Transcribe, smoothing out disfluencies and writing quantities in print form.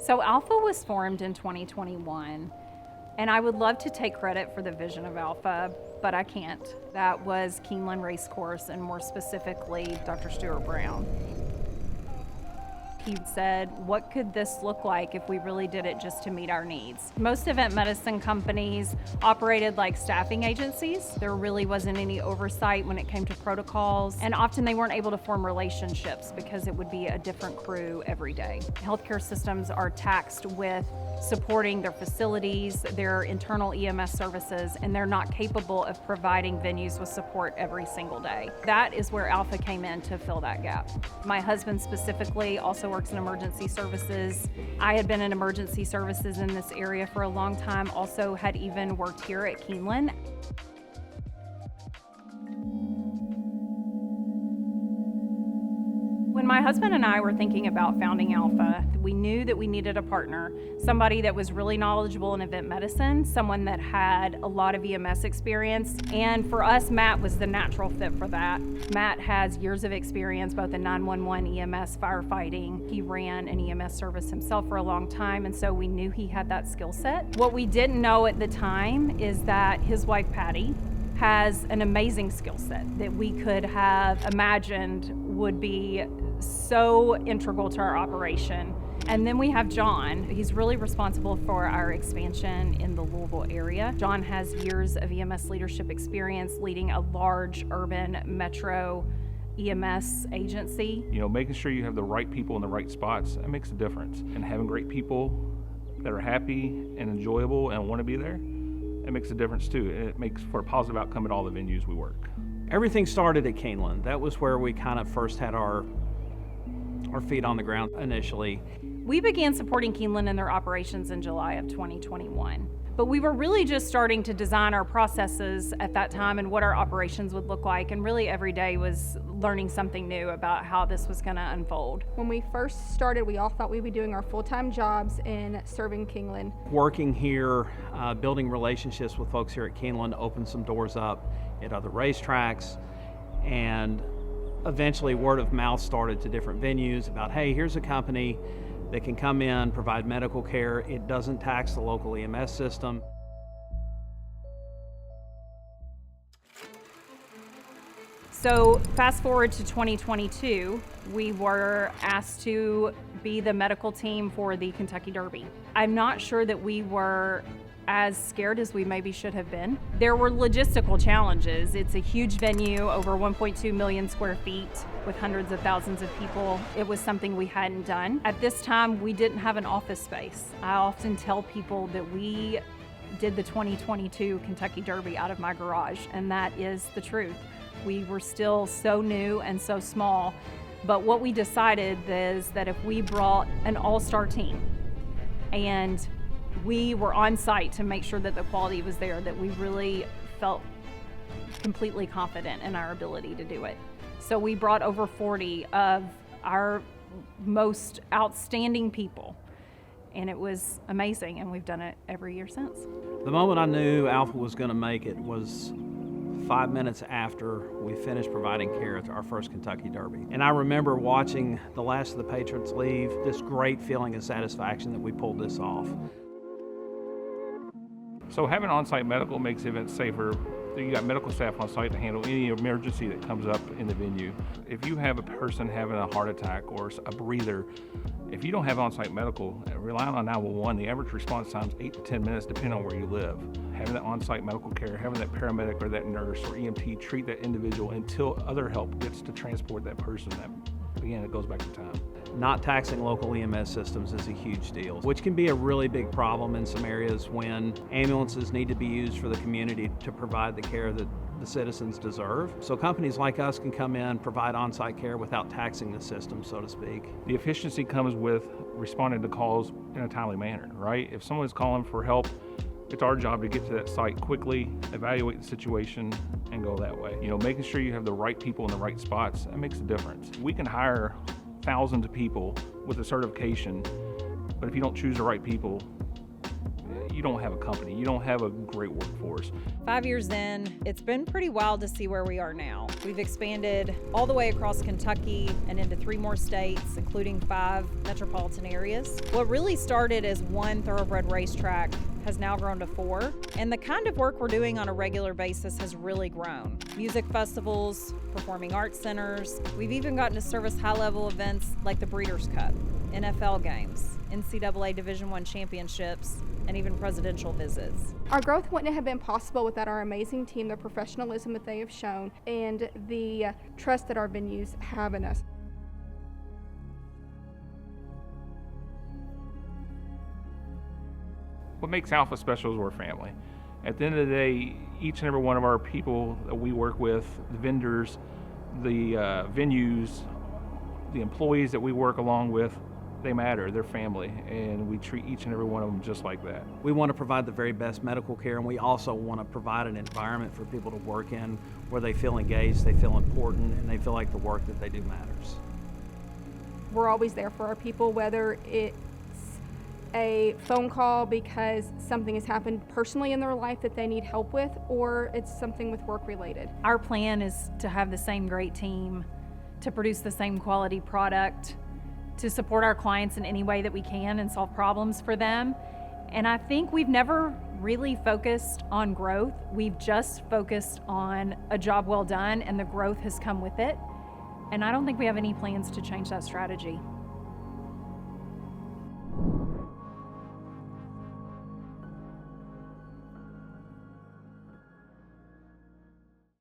So Alpha was formed in 2021, and I would love to take credit for the vision of Alpha, but I can't. That was Keeneland Racecourse, and more specifically, Dr. Stuart Brown. He said, what could this look like if we really did it just to meet our needs? Most event medicine companies operated like staffing agencies. There really wasn't any oversight when it came to protocols, and often they weren't able to form relationships because it would be a different crew every day. Healthcare systems are taxed with supporting their facilities, their internal EMS services, and they're not capable of providing venues with support every single day. That is where Alpha came in to fill that gap. My husband specifically also works in emergency services. I had been in emergency services in this area for a long time, also had even worked here at Keeneland. When my husband and I were thinking about founding Alpha, we knew that we needed a partner, somebody that was really knowledgeable in event medicine, someone that had a lot of EMS experience, and for us, Matt was the natural fit for that. Matt has years of experience both in 911 EMS firefighting. He ran an EMS service himself for a long time, and so we knew he had that skill set. What we didn't know at the time is that his wife, Patty, has an amazing skill set that we could have imagined would be so integral to our operation. And then we have John. He's really responsible for our expansion in the Louisville area. John has years of EMS leadership experience leading a large urban metro EMS agency. You know, making sure you have the right people in the right spots, that makes a difference. And having great people that are happy and enjoyable and want to be there, it makes a difference too. It makes for a positive outcome at all the venues we work. Everything started at Keeneland. That was where we kind of first had our feet on the ground initially. We began supporting Keeneland in their operations in July of 2021. But we were really just starting to design our processes at that time and what our operations would look like, and really every day was learning something new about how this was going to unfold. When we first started, we all thought we'd be doing our full-time jobs in serving Keeneland. Working here, building relationships with folks here at Keeneland opened some doors up at other racetracks, and eventually word of mouth started to different venues about, hey, here's a company that can come in, provide medical care. It doesn't tax the local EMS system. So fast forward to 2022, we were asked to be the medical team for the Kentucky Derby. I'm not sure that we were as scared as we maybe should have been. There were logistical challenges. It's a huge venue, over 1.2 million square feet with hundreds of thousands of people. It was something we hadn't done. At this time, we didn't have an office space. I often tell people that we did the 2022 Kentucky Derby out of my garage, and that is the truth. We were still so new and so small, but what we decided is that if we brought an all-star team and we were on site to make sure that the quality was there, that we really felt completely confident in our ability to do it. So we brought over 40 of our most outstanding people, and it was amazing, and we've done it every year since. The moment I knew Alpha was going to make it was 5 minutes after we finished providing care at our first Kentucky Derby. And I remember watching the last of the patrons leave, this great feeling of satisfaction that we pulled this off. So having on-site medical makes events safer. You got medical staff on site to handle any emergency that comes up in the venue. If you have a person having a heart attack or a breather, if you don't have on-site medical, relying on 911, the average response time is 8 to 10 minutes depending on where you live. Having that on-site medical care, having that paramedic or that nurse or EMT treat that individual until other help gets to transport that person, again, it goes back to time. Not taxing local EMS systems is a huge deal, which can be a really big problem in some areas when ambulances need to be used for the community to provide the care that the citizens deserve. So companies like us can come in, provide on-site care without taxing the system, so to speak. The efficiency comes with responding to calls in a timely manner, right? If someone's calling for help, it's our job to get to that site quickly, evaluate the situation, and go that way. You know, making sure you have the right people in the right spots, that makes a difference. We can hire thousands of people with a certification, but if you don't choose the right people, you don't have a company. You don't have a great workforce. 5 years in, it's been pretty wild to see where we are now. We've expanded all the way across Kentucky and into 3 more states, including 5 metropolitan areas. What really started as 1 thoroughbred racetrack has now grown to 4, and the kind of work we're doing on a regular basis has really grown. Music festivals, performing arts centers, we've even gotten to service high-level events like the Breeders' Cup, NFL games, NCAA Division I championships, and even presidential visits. Our growth wouldn't have been possible without our amazing team, the professionalism that they have shown, and the trust that our venues have in us. What makes Alpha special is we're family. At the end of the day, each and every one of our people that we work with, the vendors, the venues, the employees that we work along with, they matter, they're family, and we treat each and every one of them just like that. We want to provide the very best medical care, and we also want to provide an environment for people to work in where they feel engaged, they feel important, and they feel like the work that they do matters. We're always there for our people, whether it's a phone call because something has happened personally in their life that they need help with, or it's something with work related. Our plan is to have the same great team, to produce the same quality product, to support our clients in any way that we can and solve problems for them. And I think we've never really focused on growth. We've just focused on a job well done, and the growth has come with it. And I don't think we have any plans to change that strategy.